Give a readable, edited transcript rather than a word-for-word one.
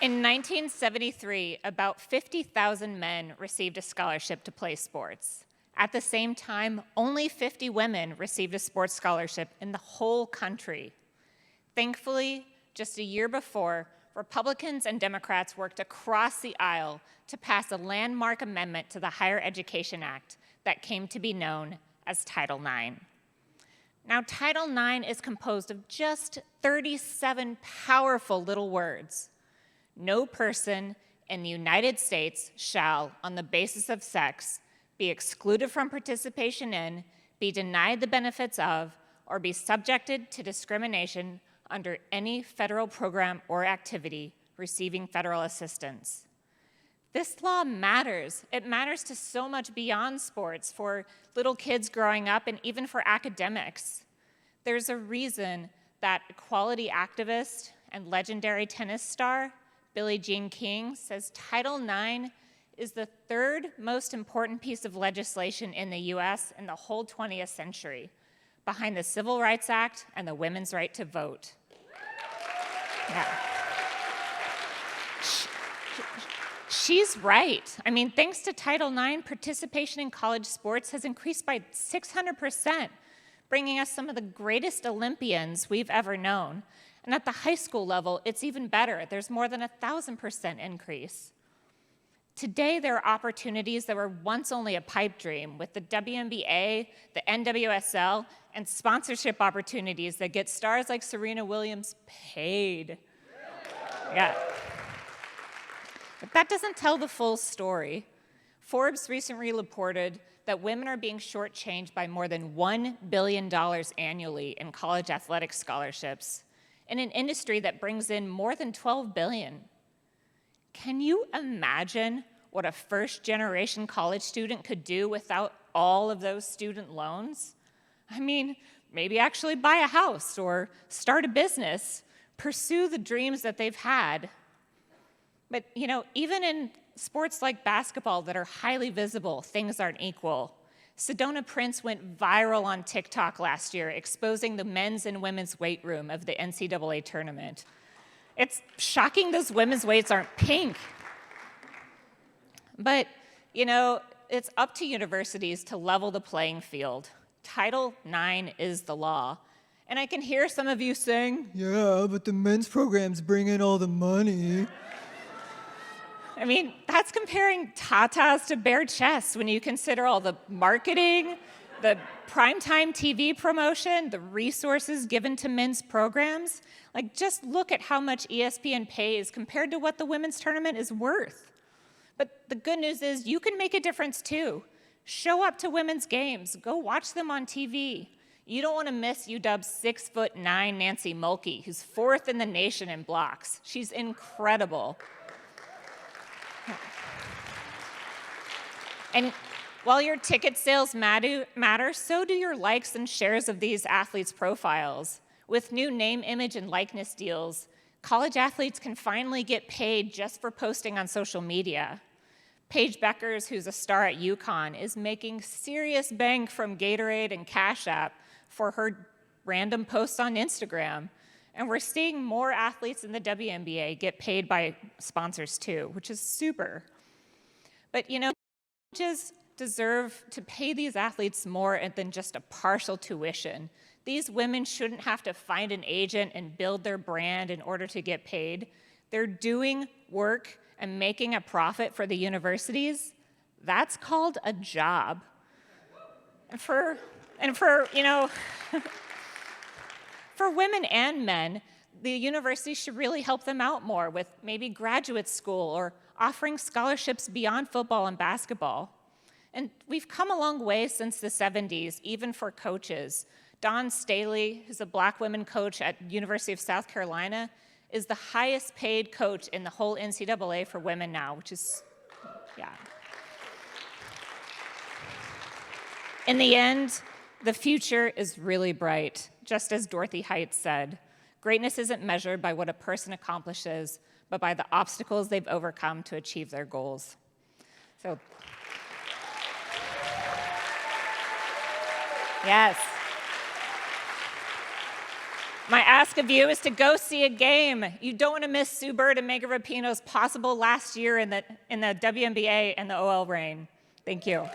In 1973, about 50,000 men received a scholarship to play sports. At the same time, only 50 women received a sports scholarship in the whole country. Thankfully, just a year before, Republicans and Democrats worked across the aisle to pass a landmark amendment to the Higher Education Act that came to be known as Title IX. Now, Title IX is composed of just 37 powerful little words. No person in the United States shall, on the basis of sex, be excluded from participation in, be denied the benefits of, or be subjected to discrimination under any federal program or activity receiving federal assistance. This law matters. It matters to so much beyond sports, for little kids growing up and even for academics. There's a reason that equality activist and legendary tennis star Billie Jean King says Title IX is the third most important piece of legislation in the US in the whole 20th century, behind the Civil Rights Act and the women's right to vote. Yeah. She's right. I mean, thanks to Title IX, participation in college sports has increased by 600%, bringing us some of the greatest Olympians we've ever known. And at the high school level, it's even better. There's more than 1,000% increase. Today, there are opportunities that were once only a pipe dream with the WNBA, the NWSL, and sponsorship opportunities that get stars like Serena Williams paid. Yeah. But that doesn't tell the full story. Forbes recently reported that women are being shortchanged by more than $1 billion annually in college athletic scholarships, in an industry that brings in more than $12 billion. Can you imagine what a first-generation college student could do without all of those student loans? I mean, maybe actually buy a house or start a business, pursue the dreams that they've had. But, you know, even in sports like basketball that are highly visible, things aren't equal. Sedona Prince went viral on TikTok last year, exposing the men's and women's weight room of the NCAA tournament. It's shocking those women's weights aren't pink. But, you know, it's up to universities to level the playing field. Title IX is the law. And I can hear some of you saying, yeah, but the men's programs bring in all the money. I mean, that's comparing tatas to bare chests when you consider all the marketing, the primetime TV promotion, the resources given to men's programs. Like, just look at how much ESPN pays compared to what the women's tournament is worth. But the good news is you can make a difference too. Show up to women's games. Go watch them on TV. You don't want to miss UW's 6'9" Nancy Mulkey, who's 4th in the nation in blocks. She's incredible. And while your ticket sales matter, so do your likes and shares of these athletes' profiles. With new name, image, and likeness deals, college athletes can finally get paid just for posting on social media. Paige Beckers, who's a star at UConn, is making serious bank from Gatorade and Cash App for her random posts on Instagram. And we're seeing more athletes in the WNBA get paid by sponsors too, which is super. But you know, colleges deserve to pay these athletes more than just a partial tuition. These women shouldn't have to find an agent and build their brand in order to get paid. They're doing work and making a profit for the universities. That's called a job. And for you know, for women and men, the university should really help them out more with maybe graduate school or offering scholarships beyond football and basketball. And we've come a long way since the 70s, even for coaches. Dawn Staley, who's a black women coach at University of South Carolina, is the highest paid coach in the whole NCAA for women now, which is, yeah. In the end, the future is really bright, just as Dorothy Heights said. Greatness isn't measured by what a person accomplishes, but by the obstacles they've overcome to achieve their goals. So, yes. My ask of you is to go see a game. You don't want to miss Sue Bird and Megan Rapinoe's possible last year in the WNBA and the OL reign. Thank you.